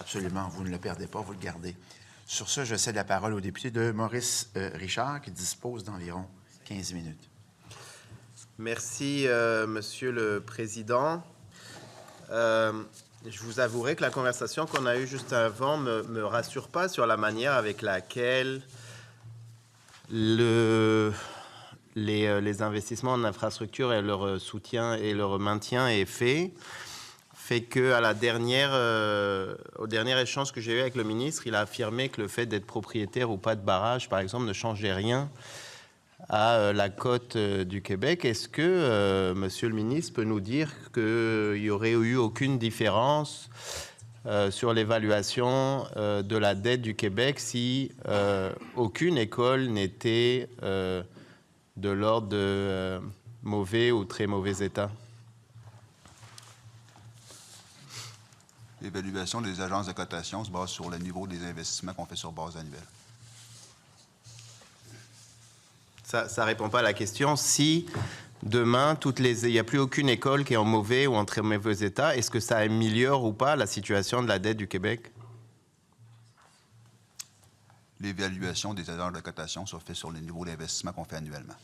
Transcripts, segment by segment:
Absolument, vous ne le perdez pas, vous le gardez. Sur ce, je cède la parole au député de Maurice Richard, qui dispose d'environ 15 minutes. Merci, Monsieur le Président. Je vous avouerai que la conversation qu'on a eue juste avant ne me rassure pas sur la manière avec laquelle les investissements en infrastructure et leur soutien et leur maintien est fait que au dernier échange que j'ai eu avec le ministre, il a affirmé que le fait d'être propriétaire ou pas de barrage, par exemple, ne changeait rien à la côte du Québec. Est-ce que Monsieur le ministre peut nous dire qu'il n'y aurait eu aucune différence sur l'évaluation de la dette du Québec si aucune école n'était de l'ordre de mauvais ou très mauvais état? L'évaluation des agences de cotation se base sur le niveau des investissements qu'on fait sur base annuelle. Ça ne répond pas à la question. Si demain, il n'y a plus aucune école qui est en mauvais ou en très mauvais état, est-ce que ça améliore ou pas la situation de la dette du Québec? L'évaluation des agences de cotation se fait sur le niveau d'investissement qu'on fait annuellement.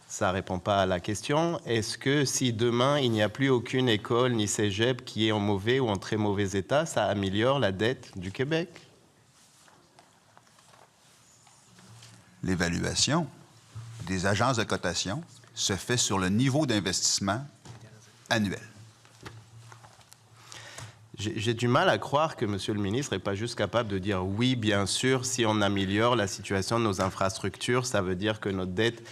Ça ne répond pas à la question. Est-ce que si demain, il n'y a plus aucune école ni cégep qui est en mauvais ou en très mauvais état, ça améliore la dette du Québec? L'évaluation des agences de cotation se fait sur le niveau d'investissement annuel. J'ai du mal à croire que Monsieur le ministre n'est pas juste capable de dire oui, bien sûr, si on améliore la situation de nos infrastructures, ça veut dire que notre dette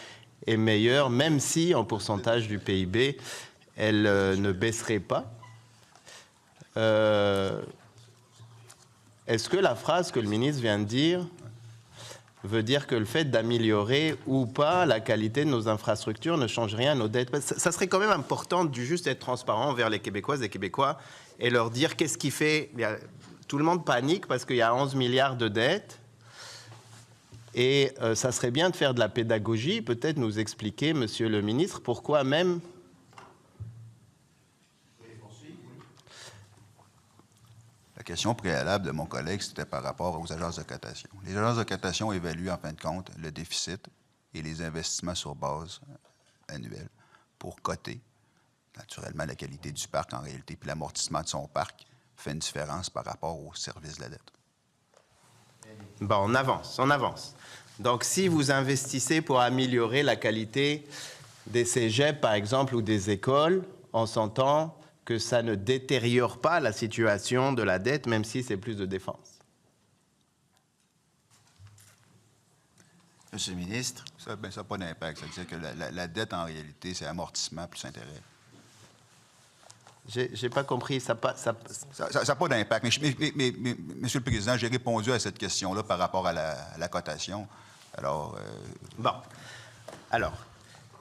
est meilleure, même si en pourcentage du PIB, elle ne baisserait pas. Est-ce que la phrase que le ministre vient de dire veut dire que le fait d'améliorer ou pas la qualité de nos infrastructures ne change rien à nos dettes? Ça serait quand même important de juste être transparent envers les Québécoises et Québécois et leur dire qu'est-ce qui fait... Tout le monde panique parce qu'il y a 11 milliards de dettes. Et ça serait bien de faire de la pédagogie, peut-être nous expliquer, Monsieur le ministre, pourquoi même... La question préalable de mon collègue, c'était par rapport aux agences de cotation. Les agences de cotation évaluent, en fin de compte, le déficit et les investissements sur base annuelle pour coter, naturellement, la qualité du parc en réalité, puis l'amortissement de son parc fait une différence par rapport au service de la dette. Bon, on avance. Donc, si vous investissez pour améliorer la qualité des cégeps, par exemple, ou des écoles, on s'entend que ça ne détériore pas la situation de la dette, même si c'est plus de défense. Monsieur le ministre. Ça n'a pas d'impact. C'est-à-dire que la dette, en réalité, c'est amortissement plus intérêt. J'ai pas compris. Ça n'a pas d'impact. Mais, Monsieur le Président, j'ai répondu à cette question-là par rapport à la cotation. Alors... Bon. Alors,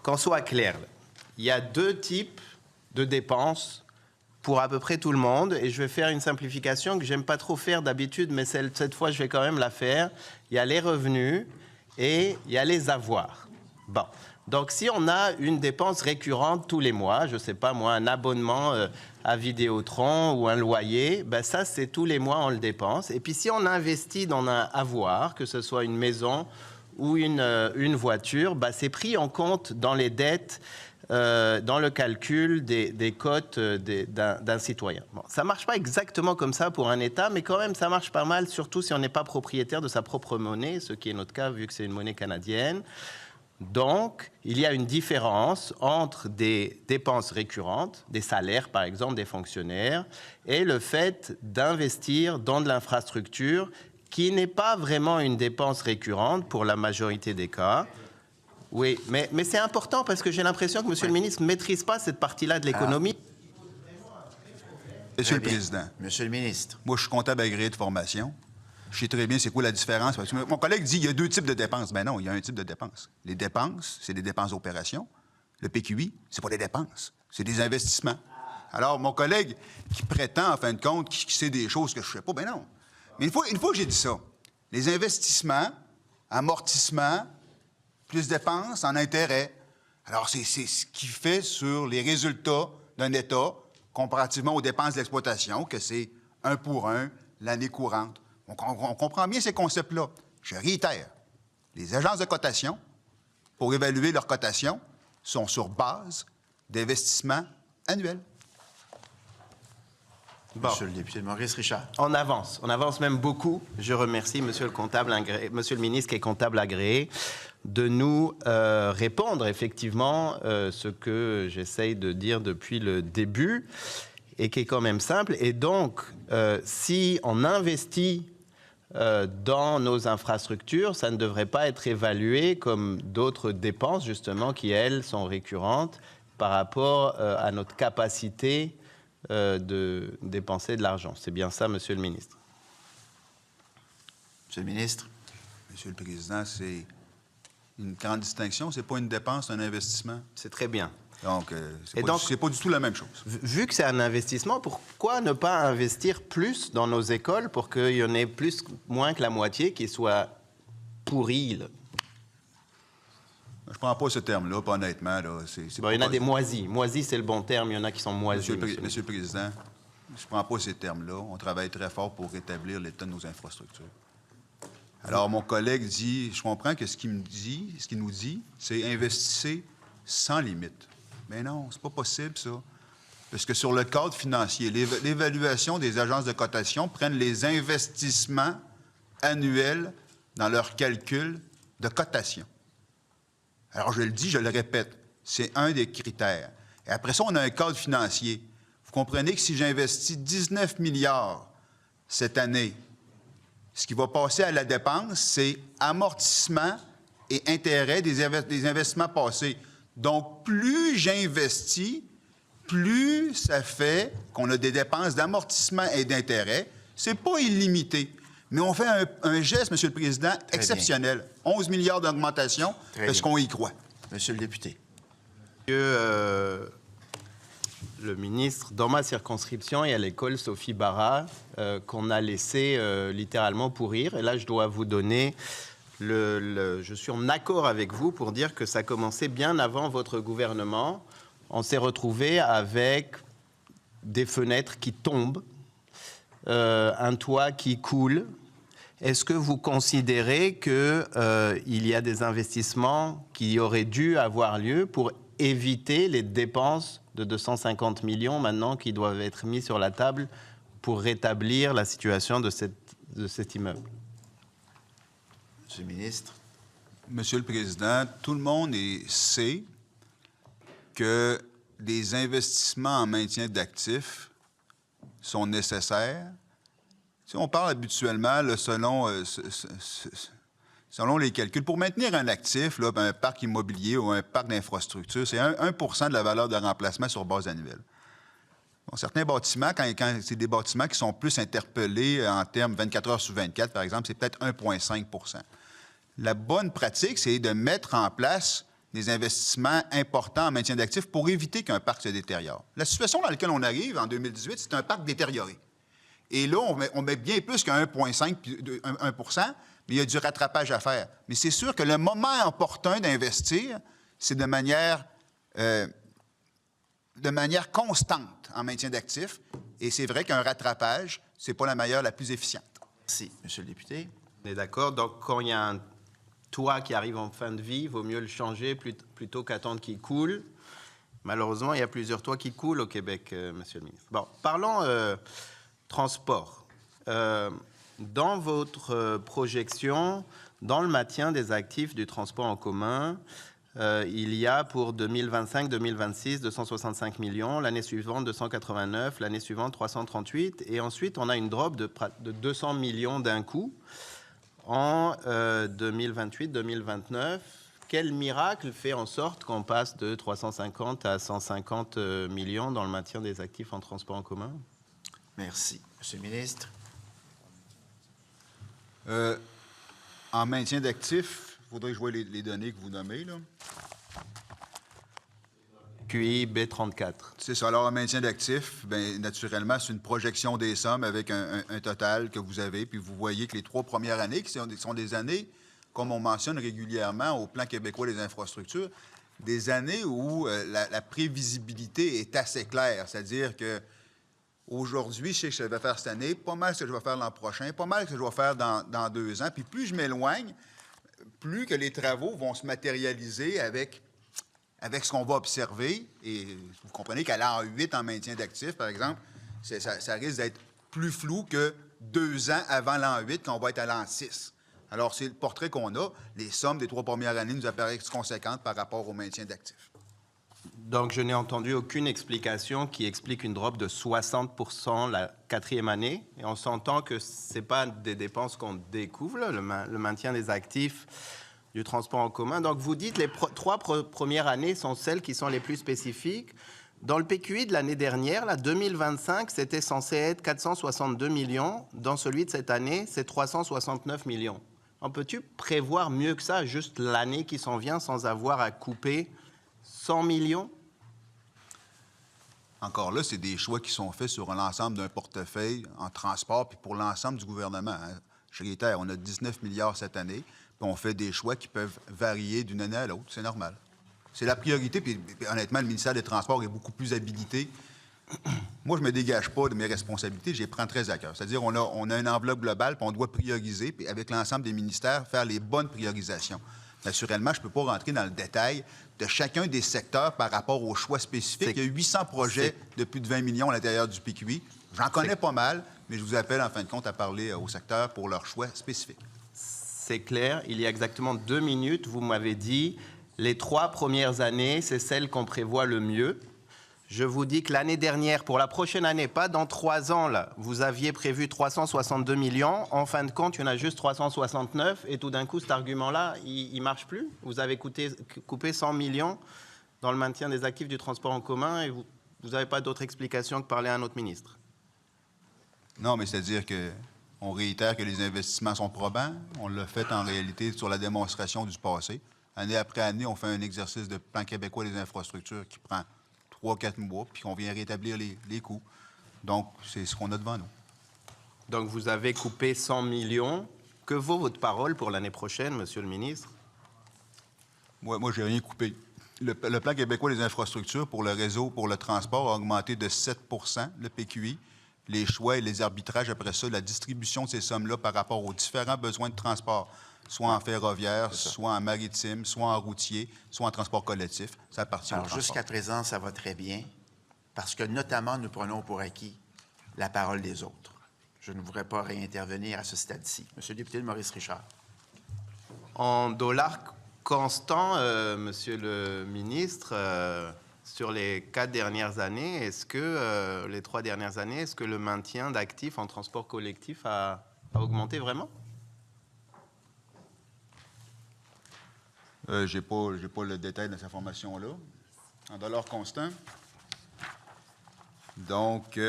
qu'on soit clair, il y a deux types de dépenses pour à peu près tout le monde, et je vais faire une simplification que j'aime pas trop faire d'habitude, mais cette fois, je vais quand même la faire. Il y a les revenus et il y a les avoirs. Bon. Donc, si on a une dépense récurrente tous les mois, je sais pas moi, un abonnement à Vidéotron ou un loyer, ben ça, c'est tous les mois, on le dépense. Et puis, si on investit dans un avoir, que ce soit une maison ou une voiture, ben, c'est pris en compte dans les dettes, dans le calcul des cotes d'un citoyen. Bon, ça ne marche pas exactement comme ça pour un État, mais quand même, ça marche pas mal, surtout si on n'est pas propriétaire de sa propre monnaie, ce qui est notre cas, vu que c'est une monnaie canadienne. Donc, il y a une différence entre des dépenses récurrentes, des salaires, par exemple, des fonctionnaires, et le fait d'investir dans de l'infrastructure qui n'est pas vraiment une dépense récurrente pour la majorité des cas. Oui, mais c'est important parce que j'ai l'impression que Monsieur le ministre ne maîtrise pas cette partie-là de l'économie. Monsieur le Président. Monsieur le ministre. Moi, je suis comptable agréé de formation. Je sais très bien c'est quoi la différence. Parce que mon collègue dit qu'il y a deux types de dépenses. Ben non, il y a un type de dépenses. Les dépenses, c'est des dépenses d'opération. Le PQI, c'est pas des dépenses, c'est des investissements. Alors, mon collègue qui prétend, en fin de compte, qui sait des choses que je ne sais pas, ben non. Mais une fois que j'ai dit ça, les investissements, amortissements, plus dépenses en intérêt. Alors, c'est ce qui fait sur les résultats d'un État comparativement aux dépenses d'exploitation, que c'est 1 pour 1 l'année courante. On comprend bien ces concepts-là. Je réitère, les agences de cotation, pour évaluer leur cotation, sont sur base d'investissements annuels. Bon. Monsieur le député Maurice Richard. On avance même beaucoup. Je remercie monsieur le ministre qui est comptable agréé de nous répondre effectivement ce que j'essaye de dire depuis le début et qui est quand même simple. Et donc, si on investit dans nos infrastructures, ça ne devrait pas être évalué comme d'autres dépenses, justement, qui, elles, sont récurrentes par rapport à notre capacité de dépenser de l'argent. C'est bien ça, monsieur le ministre. Monsieur le ministre. Monsieur le Président, c'est une grande distinction. Ce n'est pas une dépense, c'est un investissement. C'est très bien. Donc, c'est pas du tout la même chose. Vu que c'est un investissement, pourquoi ne pas investir plus dans nos écoles pour qu'il y en ait moins que la moitié qui soit pourrie? Là? Je ne prends pas ce terme-là, pas honnêtement. Là. Bon, il y en a des moisis. Moisis, c'est le bon terme. Il y en a qui sont moisis. Monsieur le Président, je ne prends pas ces termes-là. On travaille très fort pour rétablir l'état de nos infrastructures. Alors, mon collègue dit, je comprends que ce qu'il nous dit, c'est investissez sans limite. Mais non, c'est pas possible, ça. Parce que sur le cadre financier, l'évaluation des agences de cotation prennent les investissements annuels dans leur calcul de cotation. Alors, je le dis, je le répète, c'est un des critères. Et après ça, on a un cadre financier. Vous comprenez que si j'investis 19 milliards cette année, ce qui va passer à la dépense, c'est amortissement et intérêt des investissements passés. Donc, plus j'investis, plus ça fait qu'on a des dépenses d'amortissement et d'intérêt. C'est pas illimité. Mais on fait un geste, Monsieur le Président, exceptionnel. 11 milliards d'augmentation. Est-ce qu'on y croit? Monsieur le député. Monsieur le ministre, dans ma circonscription, il y a l'école Sophie Barra qu'on a laissé littéralement pourrir. Et là, je dois vous donner... je suis en accord avec vous pour dire que ça commençait bien avant votre gouvernement. On s'est retrouvé avec des fenêtres qui tombent, un toit qui coule. Est-ce que vous considérez qu'il y a des investissements qui auraient dû avoir lieu pour éviter les dépenses de 250 millions maintenant qui doivent être mis sur la table pour rétablir la situation de cet immeuble? Monsieur le ministre. Monsieur le Président, tout le monde sait que des investissements en maintien d'actifs sont nécessaires. Si on parle habituellement, là, selon les calculs, pour maintenir un actif, là, un parc immobilier ou un parc d'infrastructure, c'est 1 de la valeur de remplacement sur base annuelle. Bon, certains bâtiments, quand c'est des bâtiments qui sont plus interpellés en termes 24 heures sur 24, par exemple, c'est peut-être 1,5 %. La bonne pratique, c'est de mettre en place des investissements importants en maintien d'actifs pour éviter qu'un parc se détériore. La situation dans laquelle on arrive en 2018, c'est un parc détérioré. Et là, on met bien plus qu'un 1,5 %, mais il y a du rattrapage à faire. Mais c'est sûr que le moment opportun d'investir, c'est de manière constante en maintien d'actifs. Et c'est vrai qu'un rattrapage, ce n'est pas la manière la plus efficiente. Merci, monsieur le député. On est d'accord. Donc, quand il y a un toit qui arrive en fin de vie, il vaut mieux le changer plutôt qu'attendre qu'il coule. Malheureusement, il y a plusieurs toits qui coulent au Québec, monsieur le ministre. Bon, parlons transport. Dans votre projection, dans le maintien des actifs du transport en commun, il y a pour 2025-2026 265 millions, l'année suivante 289, l'année suivante 338, et ensuite on a une drop de 200 millions d'un coup en 2028-2029. Quel miracle fait en sorte qu'on passe de 350 à 150 millions dans le maintien des actifs en transport en commun? Merci. Monsieur le ministre. En maintien d'actifs, il faudrait que je voie les données que vous nommez, là. QI B34. C'est ça. Alors, en maintien d'actifs, bien, naturellement, c'est une projection des sommes avec un total que vous avez. Puis vous voyez que les 3 premières années, qui sont des années, comme on mentionne régulièrement au Plan québécois des infrastructures, des années où la prévisibilité est assez claire. C'est-à-dire que aujourd'hui, je sais que je vais faire cette année, pas mal ce que je vais faire l'an prochain, pas mal ce que je vais faire dans 2 ans. Puis plus je m'éloigne, plus que les travaux vont se matérialiser avec ce qu'on va observer. Et vous comprenez qu'à l'an 8, en maintien d'actifs, par exemple, ça risque d'être plus flou que 2 ans avant l'an 8, quand on va être à l'an 6. Alors, c'est le portrait qu'on a. Les sommes des 3 premières années nous apparaissent conséquentes par rapport au maintien d'actifs. Donc, je n'ai entendu aucune explication qui explique une drop de 60% la 4e année. Et on s'entend que ce n'est pas des dépenses qu'on découvre, le maintien des actifs du transport en commun. Donc, vous dites que les 3 premières années sont celles qui sont les plus spécifiques. Dans le PQI de l'année dernière, là, 2025, c'était censé être 462 millions. Dans celui de cette année, c'est 369 millions. En peux-tu prévoir mieux que ça, juste l'année qui s'en vient, sans avoir à couper 100 millions? Encore là, c'est des choix qui sont faits sur l'ensemble d'un portefeuille en transport puis pour l'ensemble du gouvernement. Hein. Je réitère, on a 19 milliards cette année, puis on fait des choix qui peuvent varier d'une année à l'autre. C'est normal. C'est la priorité, puis honnêtement, le ministère des Transports est beaucoup plus habilité. Moi, je ne me dégage pas de mes responsabilités, je les prends très à cœur. C'est-à-dire, on a une enveloppe globale, puis on doit prioriser, puis avec l'ensemble des ministères, faire les bonnes priorisations. Naturellement, je ne peux pas rentrer dans le détail de chacun des secteurs par rapport aux choix spécifiques. Il y a 800 projets de plus de 20 millions à l'intérieur du PQI. J'en connais pas mal, mais je vous appelle en fin de compte à parler aux secteurs pour leurs choix spécifiques. C'est clair. Il y a exactement 2 minutes, vous m'avez dit, les 3 premières années, c'est celles qu'on prévoit le mieux. Je vous dis que l'année dernière, pour la prochaine année, pas dans 3 ans, là, vous aviez prévu 362 millions. En fin de compte, il y en a juste 369. Et tout d'un coup, cet argument-là, il ne marche plus. Vous avez coupé 100 millions dans le maintien des actifs du transport en commun et vous n'avez pas d'autre explication que parler à un autre ministre. Non, mais c'est-à-dire qu'on réitère que les investissements sont probants. On l'a fait en réalité sur la démonstration du passé. Année après année, on fait un exercice de plan québécois des infrastructures qui prend 3-4 mois, puis on vient rétablir les coûts. Donc, c'est ce qu'on a devant nous. Donc, vous avez coupé 100 millions. Que vaut votre parole pour l'année prochaine, Monsieur le ministre? Moi je n'ai rien coupé. Le plan québécois des infrastructures pour le réseau, pour le transport, a augmenté de 7 le PQI. Les choix et les arbitrages, après ça, la distribution de ces sommes-là par rapport aux différents besoins de transport, soit en ferroviaire, soit en maritime, soit en routier, soit en transport collectif, ça appartient au transport. Jusqu'à présent, ça va très bien, parce que notamment, nous prenons pour acquis la parole des autres. Je ne voudrais pas réintervenir à ce stade-ci. Monsieur le député de Maurice Richard. En dollars constants, Monsieur le ministre, sur les 4 dernières années, est-ce que, les 3 dernières années, est-ce que le maintien d'actifs en transport collectif a augmenté vraiment? J'ai pas le détail de cette information-là. En dollars constants. Donc,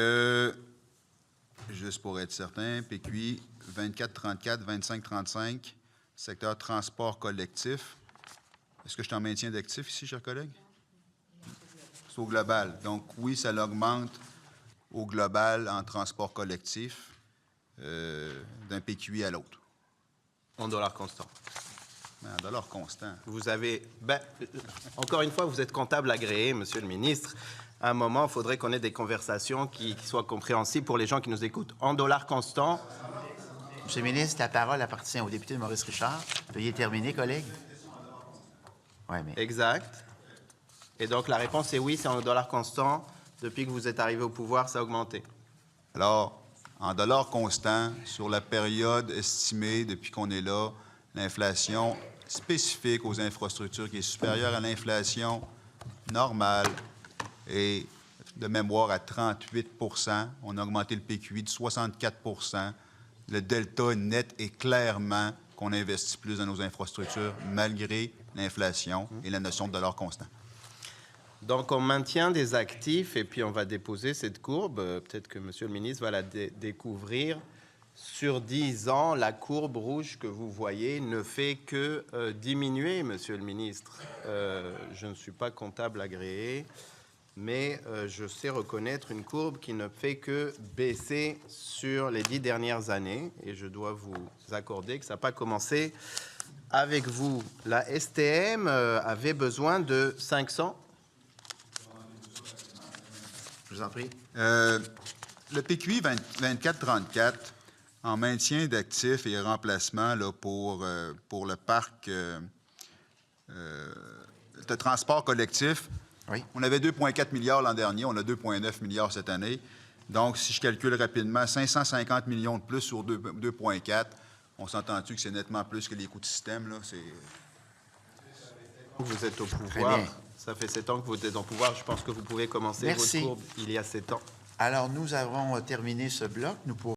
juste pour être certain, PQI 24-34, 25-35, secteur transport collectif. Est-ce que je suis en maintien d'actifs ici, chers collègues? C'est au global. Donc, oui, ça l'augmente au global en transport collectif d'un PQI à l'autre. En dollars constants. En dollars constants. Vous avez... encore une fois, vous êtes comptable agréé, Monsieur le ministre. À un moment, il faudrait qu'on ait des conversations qui soient compréhensibles pour les gens qui nous écoutent. En dollars constants... Monsieur le ministre, la parole appartient au député de Maurice Richard. Veuillez terminer, collègue. Oui, mais... Exact. Et donc, la réponse est oui, c'est en dollars constants. Depuis que vous êtes arrivé au pouvoir, ça a augmenté. Alors, en dollars constants, sur la période estimée depuis qu'on est là, l'inflation spécifique aux infrastructures qui est supérieure à l'inflation normale et de mémoire à 38 %. On a augmenté le PQI de 64 %. Le delta net est clairement qu'on investit plus dans nos infrastructures malgré l'inflation et la notion de dollar constant. Donc, on maintient des actifs et puis on va déposer cette courbe. Peut-être que Monsieur le ministre va la découvrir. Sur 10 ans, la courbe rouge que vous voyez ne fait que diminuer, Monsieur le ministre. Je ne suis pas comptable agréé, mais je sais reconnaître une courbe qui ne fait que baisser sur les 10 dernières années. Et je dois vous accorder que ça n'a pas commencé avec vous. La STM avait besoin de 500. Je vous en prie. Le PQI 2434, en maintien d'actifs et remplacement là, pour le parc de transport collectif, Oui. on avait 2,4 milliards l'an dernier, on a 2,9 milliards cette année. Donc, si je calcule rapidement, 550 millions de plus sur 2,4, on s'entend-tu que c'est nettement plus que les coûts de système, là? Vous êtes au Très pouvoir. bien. Ça fait 7 ans que vous êtes au pouvoir. Je pense que vous pouvez commencer Merci. votre courbe il y a 7 ans. Alors, nous avons terminé ce bloc. Nous pourrons